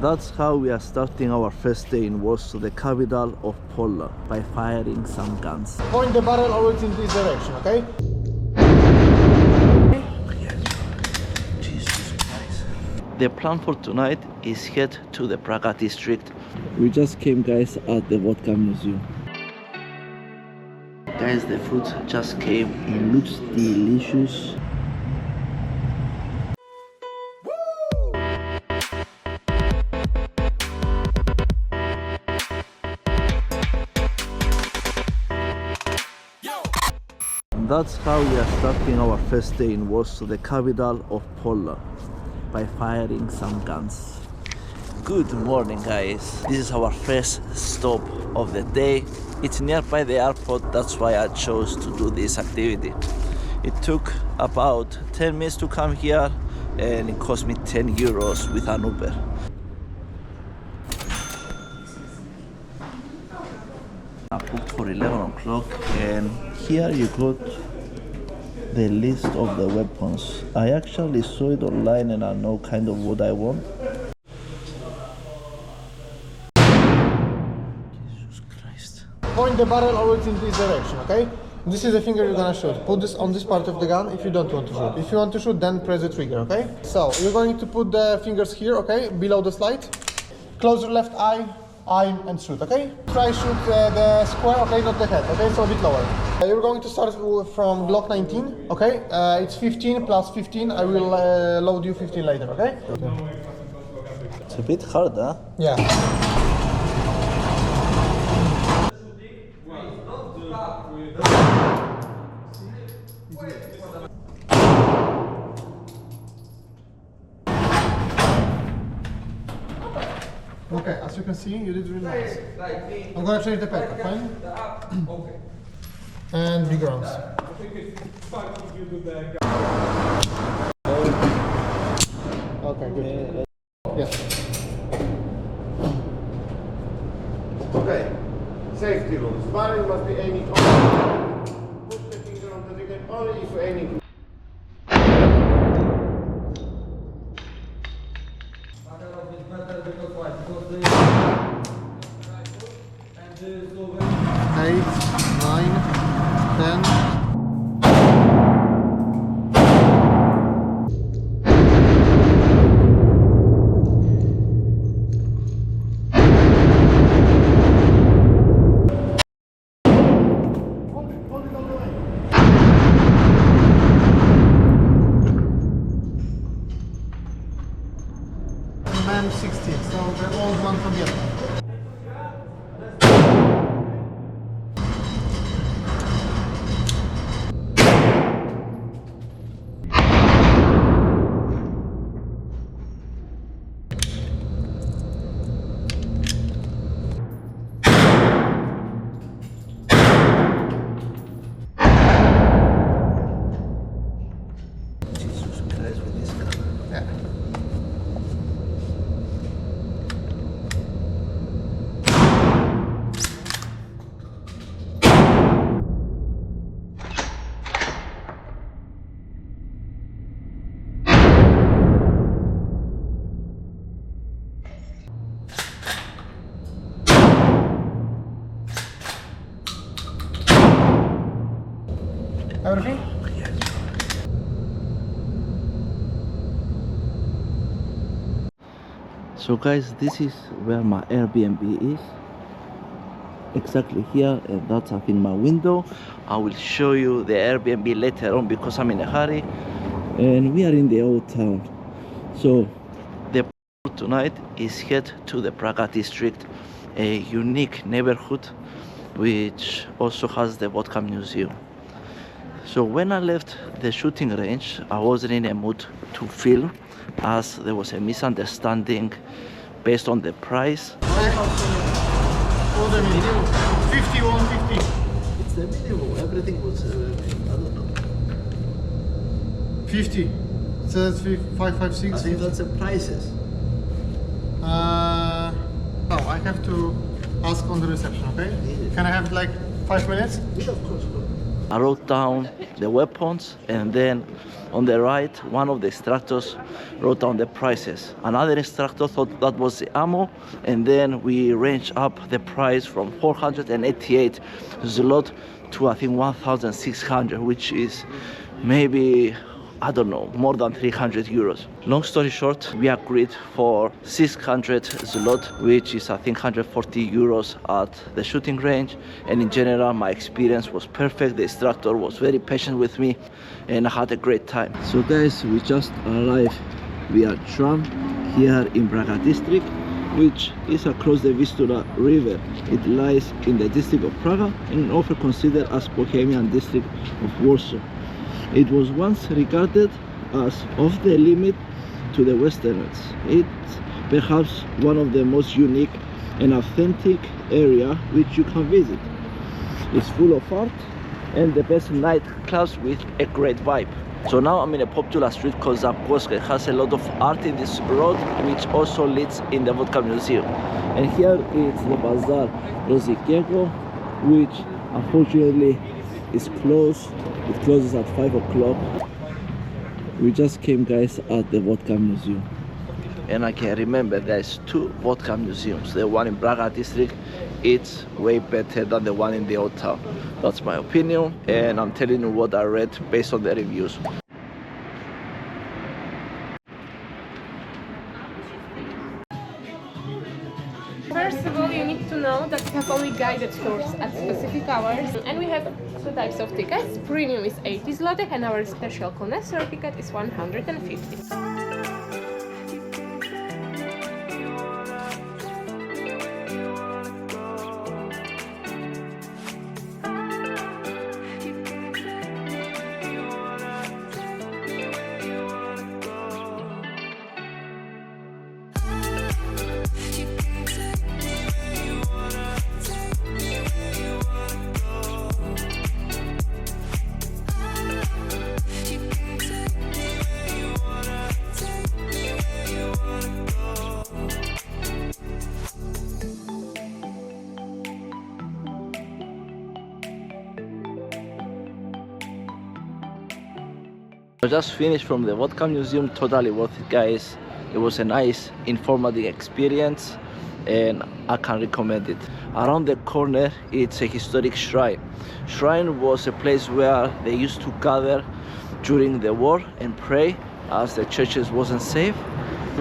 That's how we are starting our first day in Warsaw, the capital of Poland, by firing some guns. Point the barrel always in this direction, okay? Jesus Christ. The plan for tonight is head to the Praga District. We just came, guys, at the Vodka Museum. Guys, the food just came. It looks delicious. That's how we are starting our first day in Warsaw, the capital of Poland, by firing some guns. Good morning, guys. This is our first stop of the day. It's nearby the airport, that's why I chose to do this activity. It took about 10 minutes to come here and it cost me 10 euros with an Uber. I booked for 11 o'clock and here you got the list of the weapons. I actually saw it online and I know kind of what I want. Jesus Christ. Point the barrel always in this direction, okay? This is the finger you're gonna shoot. Put this on this part of the gun if you don't want to shoot. If you want to shoot, then press the trigger, okay? So, you're going to put the fingers here, okay? Below the slide. Close your left eye, aim and shoot, okay? Try shoot the square, okay, not the head, okay? So a bit lower. You're going to start from Glock 19, okay? It's 15 plus 15. I will load you 15 later, okay? It's a bit hard, huh? Yeah. Okay, as you can see, you did really nice. I'm gonna change the paper, fine? Okay. And big rounds. Okay, good. Yes. Okay, safety rules. Barrel must be aiming only. Put the finger on the trigger only if you're aiming. Eight, 9, 10. Man 16, so the old one from Vietnam. Jesus Christ with this gun. Yeah. Everything? Yes. So guys, this is where my Airbnb is. Exactly here, and that's I think my window. I will show you the Airbnb later on because I'm in a hurry. And we are in the old town. So the plan tonight is head to the Praga District, a unique neighborhood which also has the Vodka Museum. So when I left the shooting range, I wasn't in a mood to film as there was a misunderstanding based on the price. All the minimum. 51, 50. It's the minimum. Everything was, I don't know. 50. It says 556. I think that's the prices. Oh, I have to ask on the reception, okay? Can I have like 5 minutes? Yeah, of course. I wrote down the weapons and then On the right, one of the instructors wrote down the prices. Another instructor thought that was the ammo, and then we ranged up the price from 488 zlot to I think 1,600, which is maybe, I don't know, more than 300 euros. Long story short, we agreed for 600 zlot, which is I think 140 euros at the shooting range. And in general, my experience was perfect. The instructor was very patient with me and I had a great time. So guys, we just arrived via tram here in Praga District, which is across the Vistula River. It lies in the district of Praga and often considered as Bohemian district of Warsaw. It was once regarded as off the limit to the Westerners. It's perhaps one of the most unique and authentic area which you can visit. It's full of art and the best nightclubs with a great vibe. So now I'm in a popular street called Zapkowska. It has a lot of art in this road, which also leads in the Vodka Museum. And here is the Bazaar Rozikiego, which unfortunately is closed. It closes at 5 o'clock. We just came, guys, at the Vodka Museum. And I can remember there's two vodka museums. The one in Praga District, it's way better than the one in the old town. That's my opinion, and I'm telling you what I read based on the reviews. First of all, you need to know that we have only guided tours at specific hours, and we have two types of tickets. Premium is 80 zloty and our special connoisseur ticket is 150. I just finished from the Vodka Museum, totally worth it, guys. It was a nice informative experience and I can recommend it. Around the corner it's a historic shrine. Shrine was a place where they used to gather during the war and pray as the churches wasn't safe.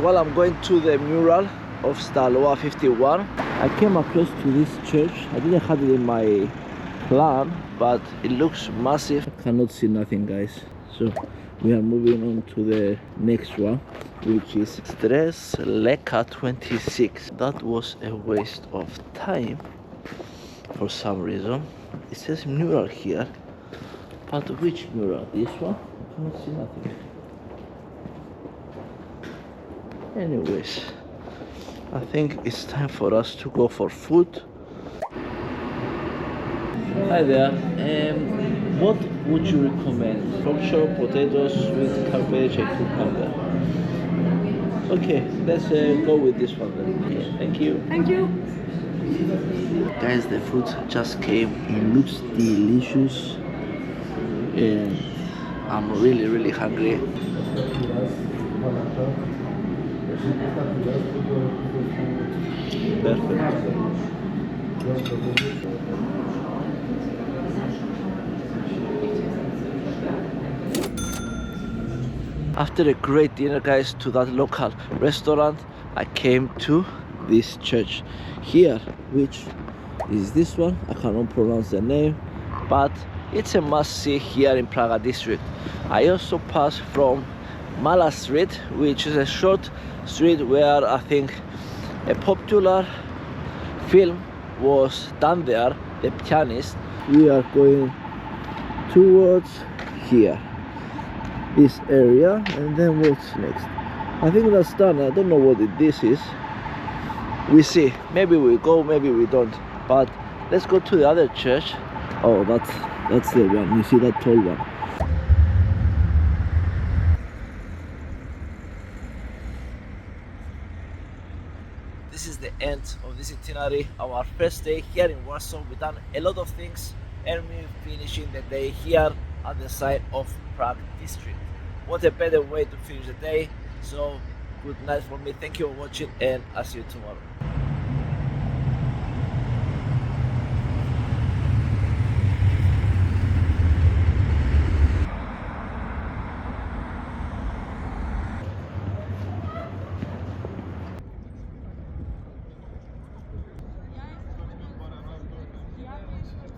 While I'm going to the mural of Stalowa 51, I came across to this church. I didn't have it in my plan, but it looks massive. I cannot see nothing, guys. So we are moving on to the next one, which is Stres Leka 26. That was a waste of time for some reason. It says mural here, but which mural? This one? I cannot see nothing. Anyways, I think it's time for us to go for food. Hi there. What would you recommend? Pork chop, potatoes, sweet cabbage, and cucumber. Okay, let's go with this one then. Okay, thank you. Thank you. Guys, the food just came. It looks delicious, and I'm really hungry. Perfect. After a great dinner, guys, to that local restaurant, I came to this church here, which is this one. I cannot pronounce the name, but it's a must-see here in Praga District. I also passed from Mala Street, which is a short street where I think a popular film was done there, The Pianist. We are going towards here, this area, and then what's next? I think that's done. I don't know what this is. We see, maybe we go, maybe we don't, but let's go to the other church. Oh, that's the one. You see that tall one? This is the end of this itinerary. Our first day here in Warsaw. We've done a lot of things and we're finishing the day here at the site of Prague District. what a better way to finish the day. So good night for me. Thank you for watching, and I'll see you tomorrow.